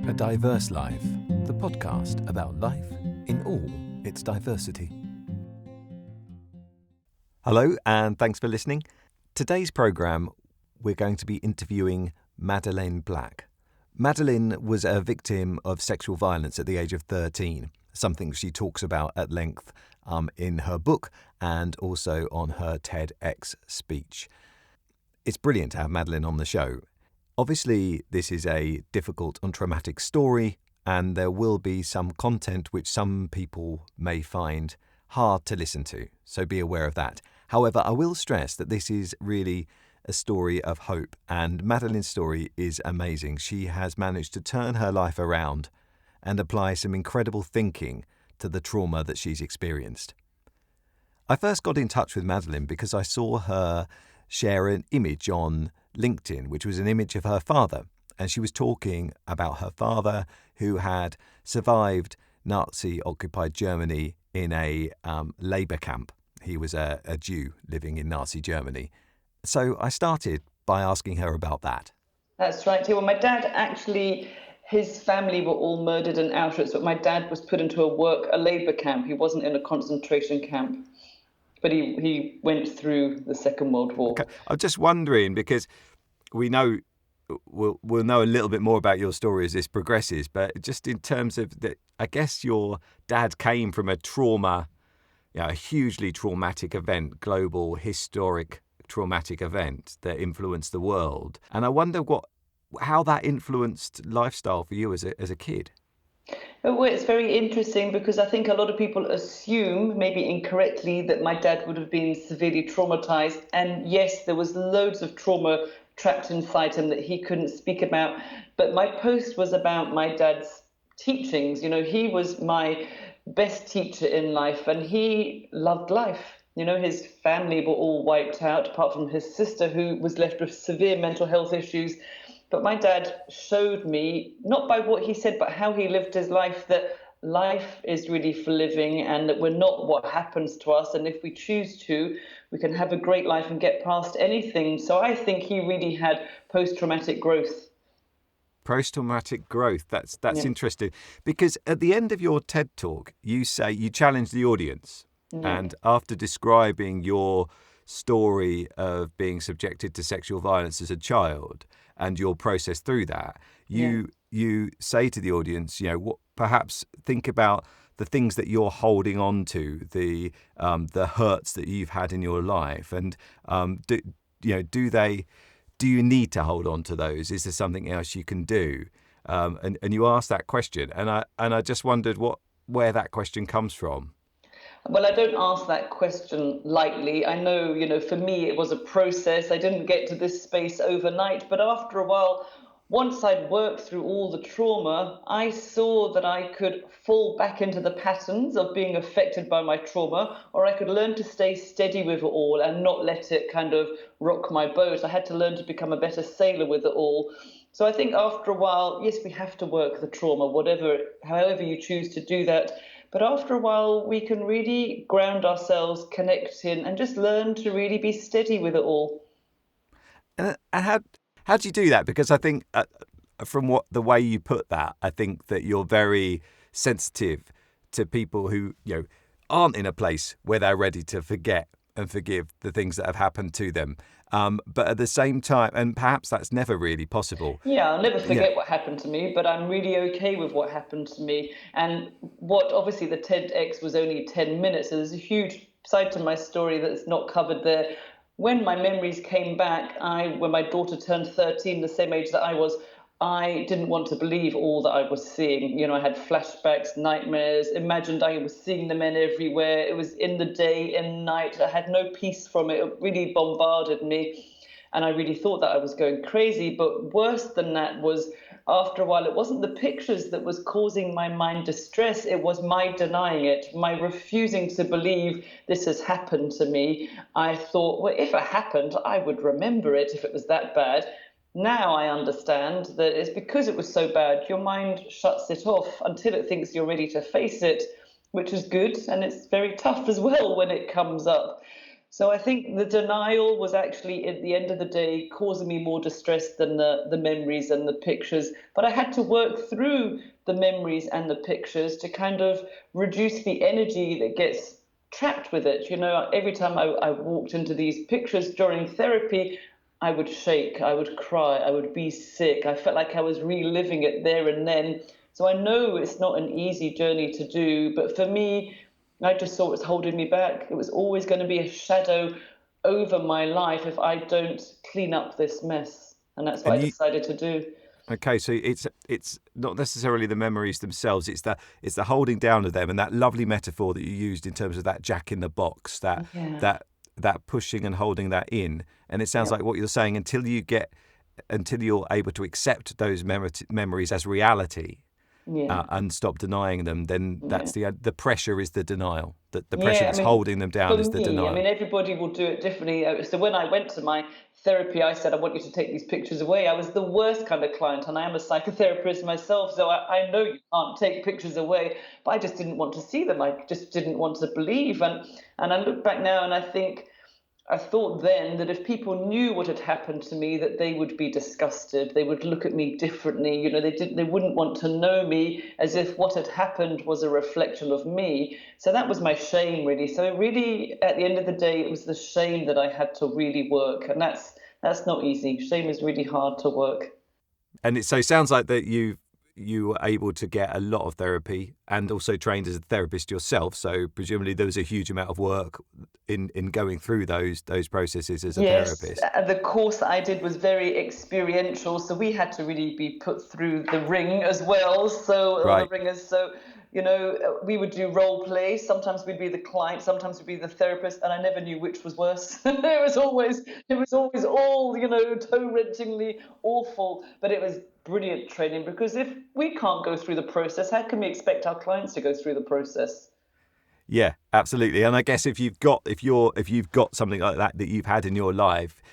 A Diverse Life, the podcast about life in all its diversity. Hello, and thanks for listening. Today's programme, we're going to be interviewing Madeleine Black. Madeleine was a victim of sexual violence at the age of 13, something she talks about at length in her book and also on her TEDx speech. It's brilliant to have Madeleine on the show. Obviously, this is a difficult and traumatic story, and there will be some content which some people may find hard to listen to, so be aware of that. However, I will stress that this is really a story of hope, and Madeleine's story is amazing. She has managed to turn her life around and apply some incredible thinking to the trauma that she's experienced. I first got in touch with Madeleine because I saw her share an image on LinkedIn, which was an image of her father. And she was talking about her father who had survived Nazi-occupied Germany in a labour camp. He was a Jew living in Nazi Germany. So I started by asking her about that. That's right. Well, my dad actually, his family were all murdered in Auschwitz, but my dad was put into a labour camp. He wasn't in a concentration camp. But he went through the Second World War. Okay. I'm just wondering, because we'll know a little bit more about your story as this progresses, but just in terms of I guess your dad came from a trauma, a hugely traumatic event, global, historic, traumatic event that influenced the world. And I wonder how that influenced lifestyle for you as a kid. Well, it's very interesting because I think a lot of people assume, maybe incorrectly, that my dad would have been severely traumatized. And yes, there was loads of trauma trapped inside him that he couldn't speak about. But my post was about my dad's teachings. He was my best teacher in life and he loved life. His family were all wiped out, apart from his sister, who was left with severe mental health issues. But my dad showed me, not by what he said, but how he lived his life, that life is really for living and that we're not what happens to us. And if we choose to, we can have a great life and get past anything. So I think he really had post-traumatic growth. Post-traumatic growth. That's interesting. Because at the end of your TED talk, you say you challenge the audience. Yeah. And after describing your story of being subjected to sexual violence as a child and your process through that, you say to the audience, perhaps think about the things that you're holding on to, the hurts that you've had in your life, and do you need to hold on to those? Is there something else you can do? And you asked that question, and I just wondered where that question comes from. Well, I don't ask that question lightly. I know, for me, it was a process. I didn't get to this space overnight. But after a while, once I'd worked through all the trauma, I saw that I could fall back into the patterns of being affected by my trauma, or I could learn to stay steady with it all and not let it kind of rock my boat. I had to learn to become a better sailor with it all. So I think after a while, yes, we have to work the trauma, however you choose to do that. But after a while, we can really ground ourselves, connect in, and just learn to really be steady with it all. And how do you do that? Because I think from the way you put that, I think that you're very sensitive to people who aren't in a place where they're ready to forget and forgive the things that have happened to them. But at the same time, and perhaps that's never really possible. Yeah, I'll never forget what happened to me, but I'm really okay with what happened to me. And obviously the TEDx was only 10 minutes, so there's a huge side to my story that's not covered there. When my memories came back, when my daughter turned 13, the same age that I didn't want to believe all that I was seeing. I had flashbacks, nightmares, imagined I was seeing the men everywhere. It was in the day, in night. I had no peace from it. It really bombarded me. And I really thought that I was going crazy. But worse than that was, after a while, it wasn't the pictures that was causing my mind distress. It was my denying it, my refusing to believe this has happened to me. I thought, well, if it happened, I would remember it if it was that bad. Now I understand that it's because it was so bad, your mind shuts it off until it thinks you're ready to face it, which is good. And it's very tough as well when it comes up. So I think the denial was actually, at the end of the day, causing me more distress than the memories and the pictures. But I had to work through the memories and the pictures to kind of reduce the energy that gets trapped with it. You know, every time I walked into these pictures during therapy, I would shake, I would cry, I would be sick. I felt like I was reliving it there and then. So I know it's not an easy journey to do, but for me, I just saw it was holding me back. It was always going to be a shadow over my life if I don't clean up this mess. And that's what And I you, decided to do. okay, so it's not necessarily the memories themselves. It's the holding down of them, and that lovely metaphor that you used in terms of that jack in the box, Yeah, that that pushing and holding that in. And it sounds yeah, like what you're saying until you're able to accept those memories as reality, yeah, and stop denying them, then yeah. that's the pressure is the denial. That the pressure Yeah, I that's mean, holding them down for is the me, I mean, denial. everybody will do it differently. So when I went to my therapy, I said, I want you to take these pictures away. I was the worst kind of client, and I am a psychotherapist myself, so I know you can't take pictures away, but I just didn't want to see them. I just didn't want to believe. And I look back now and I think, I thought then that if people knew what had happened to me, that they would be disgusted. They would look at me differently. You know, they wouldn't want to know me, as if what had happened was a reflection of me. So that was my shame, really. So really, at the end of the day, it was the shame that I had to really work, and that's not easy. Shame is really hard to work. And it sounds like that you were able to get a lot of therapy and also trained as a therapist yourself. So presumably there was a huge amount of work in going through those processes as a Yes, therapist. the course I did was very experiential, so we had to really be put through the ring as well. So, or the Right. ringers. So, you know, we would do role play. Sometimes we'd be the client, sometimes we'd be the therapist, and I never knew which was worse. It was always all, you know, toe-wrenchingly awful. But it was brilliant training, because if we can't go through the process, how can we expect our clients to go through the process? Yeah, absolutely. And I guess if you've got something like that you've had in your life,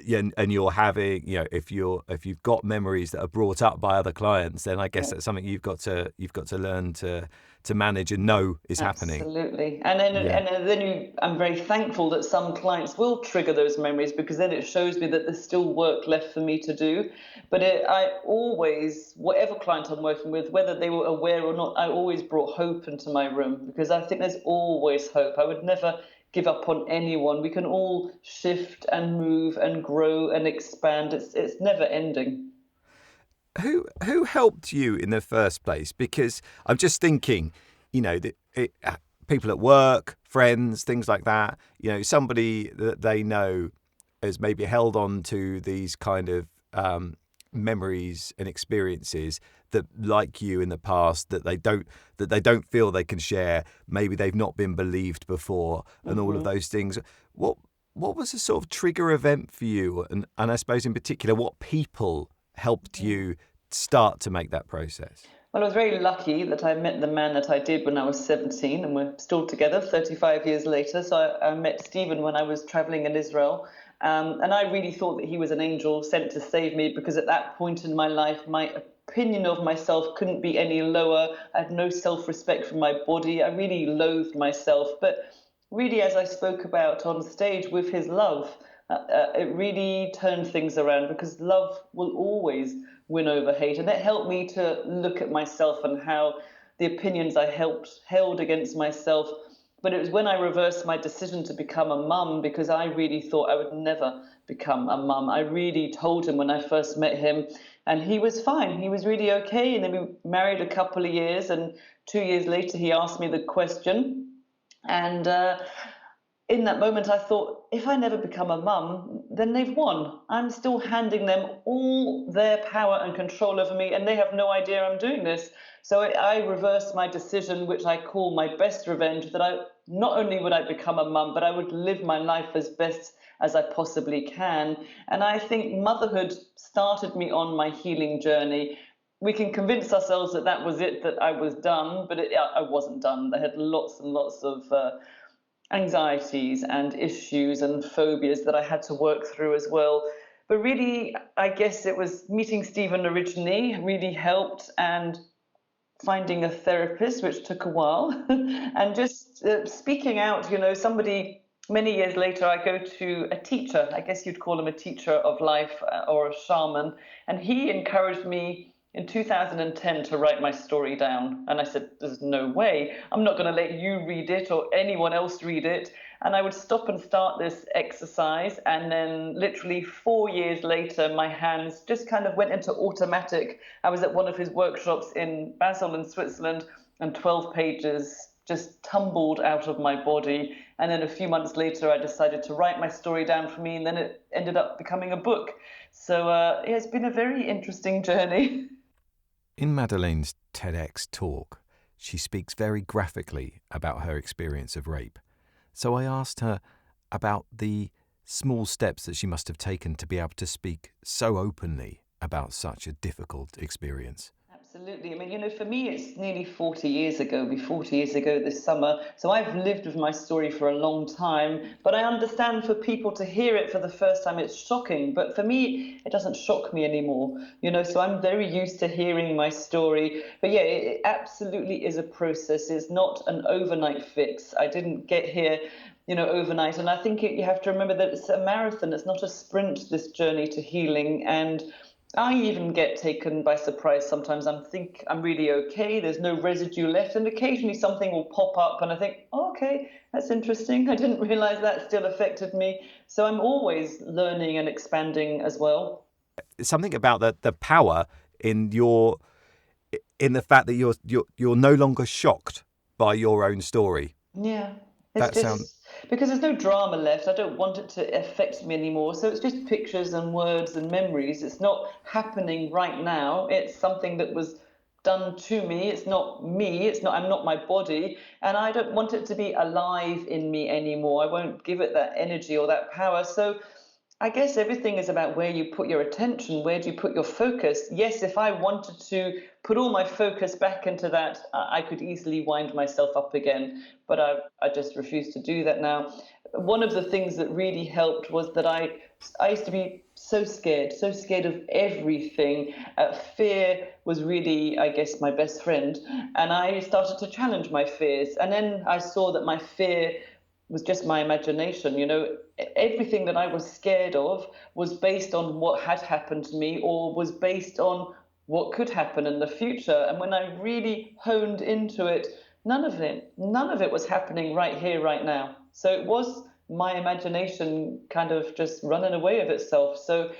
yeah, and you're having, if you've got memories that are brought up by other clients, then I guess Yeah. that's something you've got to learn to manage and know is happening. Absolutely. And then I'm very thankful that some clients will trigger those memories, because then it shows me that there's still work left for me to do. But I always, whatever client I'm working with, whether they were aware or not, I always brought hope into my room, because I think there's always hope. I would never give up on anyone. We can all shift and move and grow and expand. It's never ending. Who helped you in the first place? Because I'm just thinking, people at work, friends, things like that. Somebody that they know has maybe held on to these kind of memories and experiences that, like you in the past, that they don't feel they can share. Maybe they've not been believed before, and all of Hmm. those things. What what was a sort of trigger event for you, and I suppose in particular, what people helped you start to make that process? Well, I was very lucky that I met the man that I did when I was 17, and we're still together 35 years later. So I met Stephen when I was traveling in Israel. And I really thought that he was an angel sent to save me, because at that point in my life, my opinion of myself couldn't be any lower. I had no self respect for my body. I really loathed myself. But really, as I spoke about on stage, with his love, it really turned things around, because love will always win over hate. And it helped me to look at myself and how the opinions I held against myself. But it was when I reversed my decision to become a mum, because I really thought I would never become a mum. I really told him when I first met him, and he was fine. He was really okay. And then we married a couple of years, and 2 years later, he asked me the question. And in that moment, I thought, if I never become a mum, then they've won. I'm still handing them all their power and control over me, and they have no idea I'm doing this. So I reversed my decision, which I call my best revenge, that I not only would I become a mum, but I would live my life as best as I possibly can. And I think motherhood started me on my healing journey. We can convince ourselves that that was it, that I was done, but I wasn't done. I had lots and lots of anxieties and issues and phobias that I had to work through as well. But really, I guess it was meeting Stephen originally really helped, and finding a therapist, which took a while, and just speaking out. You know, somebody many years later, I go to a teacher. I guess you'd call him a teacher of life or a shaman. And he encouraged me in 2010 to write my story down. And I said, there's no way. I'm not going to let you read it or anyone else read it. And I would stop and start this exercise. And then, literally 4 years later, my hands just kind of went into automatic. I was at one of his workshops in Basel in Switzerland, and 12 pages just tumbled out of my body. And then a few months later, I decided to write my story down for me, and then it ended up becoming a book. So yeah, it's been a very interesting journey. In Madeleine's TEDx talk, she speaks very graphically about her experience of rape. So I asked her about the small steps that she must have taken to be able to speak so openly about such a difficult experience. Absolutely. I mean, for me, it's nearly 40 years ago, it'll be 40 years ago this summer. So I've lived with my story for a long time, but I understand for people to hear it for the first time, it's shocking. But for me, it doesn't shock me anymore, so I'm very used to hearing my story. But yeah, it absolutely is a process. It's not an overnight fix. I didn't get here overnight. And I think you have to remember that it's a marathon. It's not a sprint, this journey to healing. And I even get taken by surprise sometimes. I'm really okay. There's no residue left, and occasionally something will pop up, and I think, oh, okay, that's interesting. I didn't realize that still affected me. So I'm always learning and expanding as well. Something about the power in the fact that you're no longer shocked by your own story. Yeah, it's That sound just because there's no drama left. I don't want it to affect me anymore. So it's just pictures and words and memories. It's not happening right now. It's something that was done to me. It's not me. I'm not my body. And I don't want it to be alive in me anymore. I won't give it that energy or that power. So I guess everything is about where you put your attention, where do you put your focus? Yes, if I wanted to put all my focus back into that, I could easily wind myself up again, but I just refuse to do that now. One of the things that really helped was that I used to be so scared of everything. Fear was really, I guess, my best friend, and I started to challenge my fears. And then I saw that my fear was just my imagination. Everything that I was scared of was based on what had happened to me or was based on what could happen in the future. And when I really honed into it, none of it was happening right here, right now. So it was my imagination kind of just running away of itself. So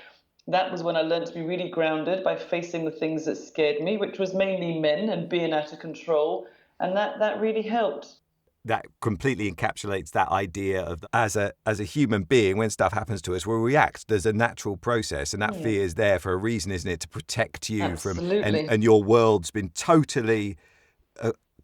that was when I learned to be really grounded by facing the things that scared me, which was mainly men and being out of control. And that really helped. that completely encapsulates that idea of as a human being, when stuff happens to us, we'll react. There's a natural process, and that Yeah, fear is there for a reason, isn't it? To protect you from, absolutely. and your world's been totally,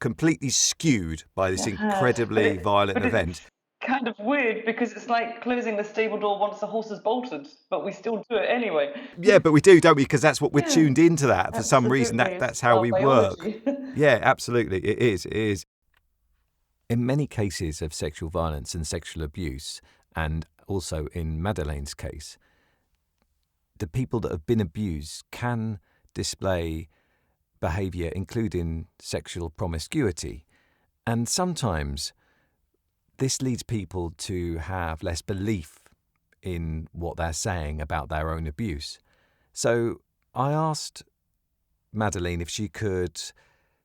completely skewed by this It has. But incredibly violent event. it's kind of weird because it's like closing the stable door once the horse has bolted, but we still do it anyway. Yeah, but we do, don't we? Because that's what we're Yeah, tuned into. That for some reason, absolutely. that's It's how our we work. biology. Yeah, absolutely, it is. It is. In many cases of sexual violence and sexual abuse, and also in Madeleine's case, the people that have been abused can display behaviour including sexual promiscuity. And sometimes this leads people to have less belief in what they're saying about their own abuse. So I asked Madeleine if she could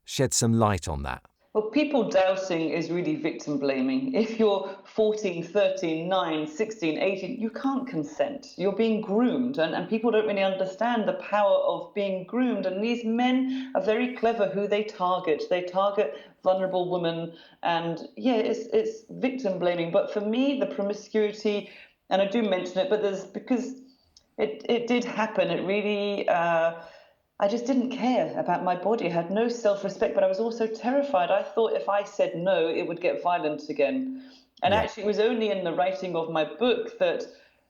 shed some light on that. Well, people doubting is really victim blaming. If you're 14, 13, 9, 16, 18, you can't consent. You're being groomed, and people don't really understand the power of being groomed. And these men are very clever who they target. They target vulnerable women, and yeah, it's victim blaming. But for me, the promiscuity, and I do mention it, but there's because it did happen. It really. I just didn't care about my body. I had no self respect, but I was also terrified. I thought if I said no, it would get violent again. And Yeah. actually, it was only in the writing of my book that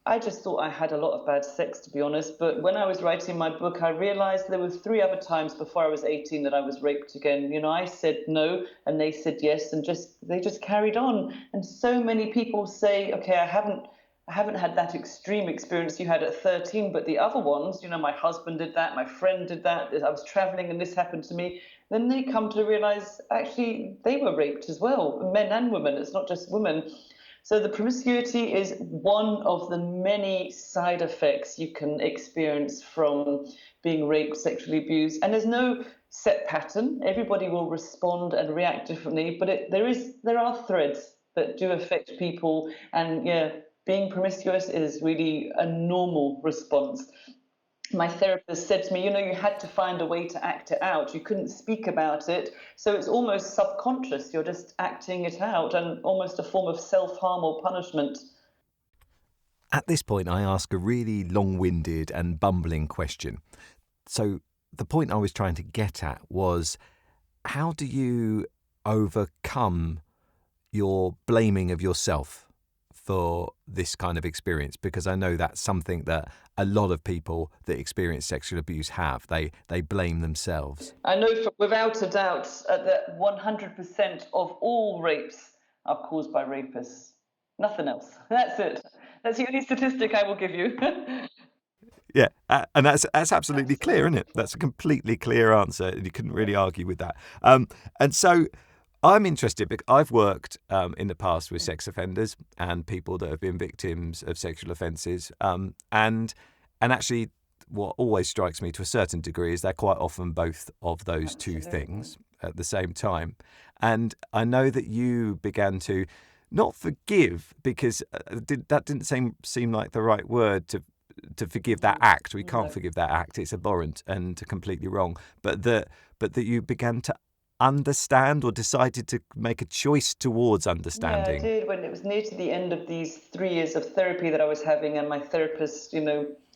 I just thought I had a lot of bad sex, to be honest. But when I was writing my book, I realized there were 3 other times before I was 18 that I was raped again. I said no, and they said yes, and they just carried on. And so many people say, okay, I haven't had that extreme experience you had at 13, but the other ones, my husband did that, my friend did that, I was traveling and this happened to me. Then they come to realize actually they were raped as well, men and women. It's not just women. So the promiscuity is one of the many side effects you can experience from being raped, sexually abused, and there's no set pattern. Everybody will respond and react differently, but there are threads that do affect people, and yeah, being promiscuous is really a normal response. My therapist said to me, you had to find a way to act it out. You couldn't speak about it. So it's almost subconscious. You're just acting it out, and almost a form of self-harm or punishment. At this point, I ask a really long-winded and bumbling question. So the point I was trying to get at was, how do you overcome your blaming of yourself for this kind of experience? Because I know that's something that a lot of people that experience sexual abuse have. They blame themselves. I know without a doubt that 100% of all rapes are caused by rapists. Nothing else. That's it. That's the only statistic I will give you. Yeah, and that's absolutely clear, isn't it? That's a completely clear answer, and you couldn't really argue with that. And so I'm interested because I've worked in the past with sex offenders and people that have been victims of sexual offences, and actually, what always strikes me to a certain degree is they're quite often both of those two things at the same time. And I know that you began to not forgive, because that didn't seem like the right word to forgive that act. We can't forgive that act. It's abhorrent and completely wrong. But that you began to understand, or decided to make a choice towards understanding. Yeah, I did, when it was near to the end of these 3 years of therapy that I was having, and my therapist,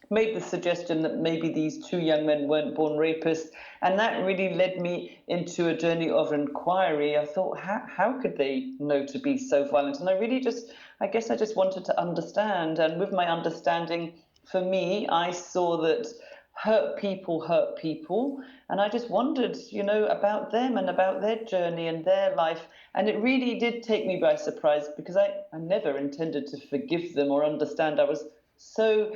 made the suggestion that maybe these two young men weren't born rapists. And that really led me into a journey of inquiry. I thought, how could they know to be so violent? And I guess I just wanted to understand. And with my understanding, for me, I saw that hurt people. And I just wondered, about them and about their journey and their life. And it really did take me by surprise, because I never intended to forgive them or understand. I was so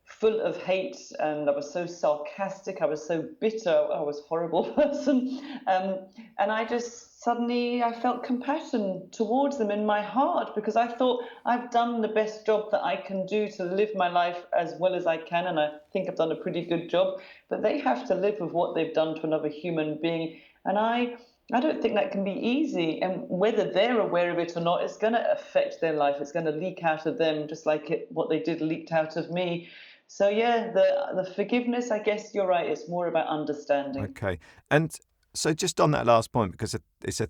full of hate, and I was so sarcastic. I was so bitter. I was a horrible person. And I just suddenly, I felt compassion towards them in my heart, because I thought, I've done the best job that I can do to live my life as well as I can. And I think I've done a pretty good job, but they have to live with what they've done to another human being. And I don't think that can be easy. And whether they're aware of it or not, it's going to affect their life. It's going to leak out of them, just like what they did leaked out of me. So yeah, the forgiveness, I guess you're right. It's more about understanding. Okay, and so just on that last point, because it's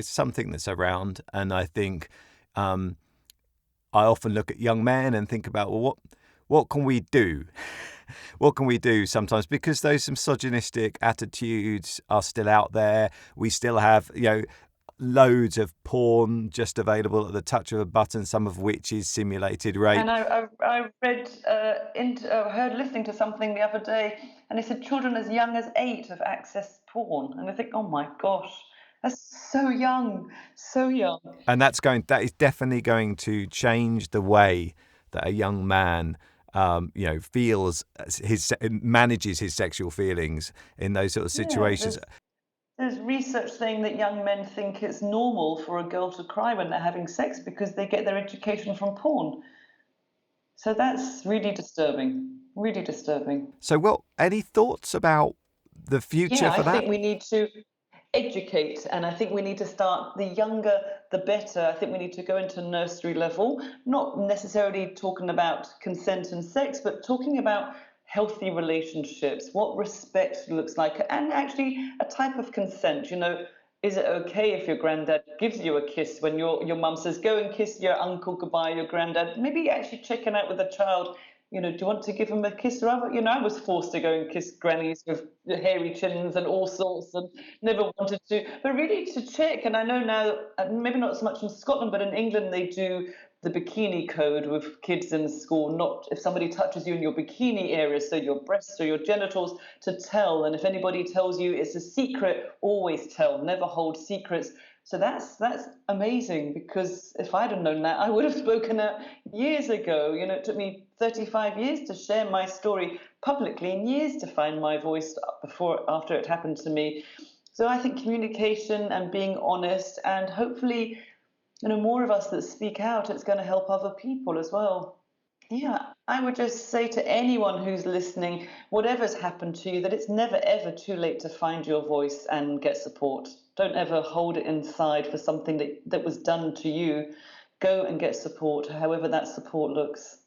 something that's around, and I think I often look at young men and think about, well, what can we do? What can we do sometimes? Because those misogynistic attitudes are still out there. We still have, loads of porn just available at the touch of a button, some of which is simulated rape. And I read, heard listening to something the other day, and they said children as young as 8 have accessed porn. And I think, oh my gosh, that's so young, so young. And that is definitely going to change the way that a young man feels manages his sexual feelings in those sort of situations. Yeah, there's research saying that young men think it's normal for a girl to cry when they're having sex, because they get their education from porn. So that's really disturbing, really disturbing. So, any thoughts about the future for I that? think we need to educate, and I think we need to start, the younger the better. I think we need to go into nursery level, not necessarily talking about consent and sex, but talking about healthy relationships, what respect looks like, and actually a type of consent. Is it okay if your granddad gives you a kiss when your mum says, go and kiss your uncle goodbye, your granddad? Maybe actually checking out with a child, do you want to give him a kiss? Or I was forced to go and kiss grannies with hairy chins and all sorts, and never wanted to. But really to check, and I know now, maybe not so much in Scotland, but in England they do the bikini code with kids in school. Not if somebody touches you in your bikini area, so your breasts or your genitals, to tell. And if anybody tells you it's a secret, always tell. Never hold secrets. So that's amazing, because if I'd have known that, I would have spoken out years ago. It took me 35 years to share my story publicly, and years to find my voice after it happened to me. So I think communication and being honest, and hopefully More of us that speak out, it's going to help other people as well. Yeah, I would just say to anyone who's listening, whatever's happened to you, that it's never ever too late to find your voice and get support. Don't ever hold it inside for something that was done to you. Go and get support, however that support looks.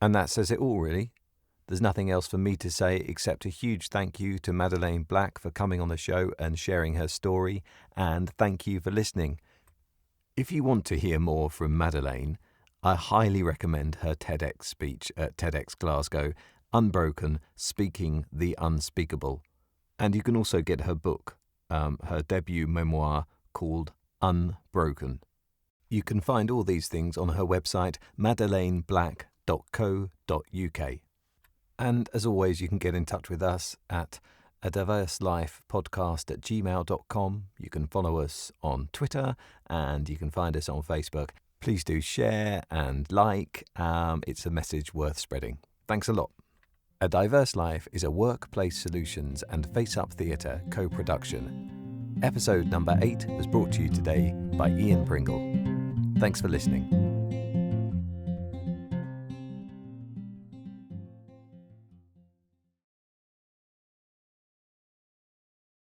And that says it all, really. There's nothing else for me to say except a huge thank you to Madeleine Black for coming on the show and sharing her story, and thank you for listening. If you want to hear more from Madeleine, I highly recommend her TEDx speech at TEDx Glasgow, Unbroken, Speaking the Unspeakable. And you can also get her book, her debut memoir called Unbroken. You can find all these things on her website, madeleineBlack.co.uk. And as always, you can get in touch with us at adiverselifepodcast@gmail.com. You can follow us on Twitter and you can find us on Facebook. Please do share and like. It's a message worth spreading. Thanks a lot. A Diverse Life is a Workplace Solutions and Face Up Theatre co-production. Episode number 8 was brought to you today by Ian Pringle. Thanks for listening.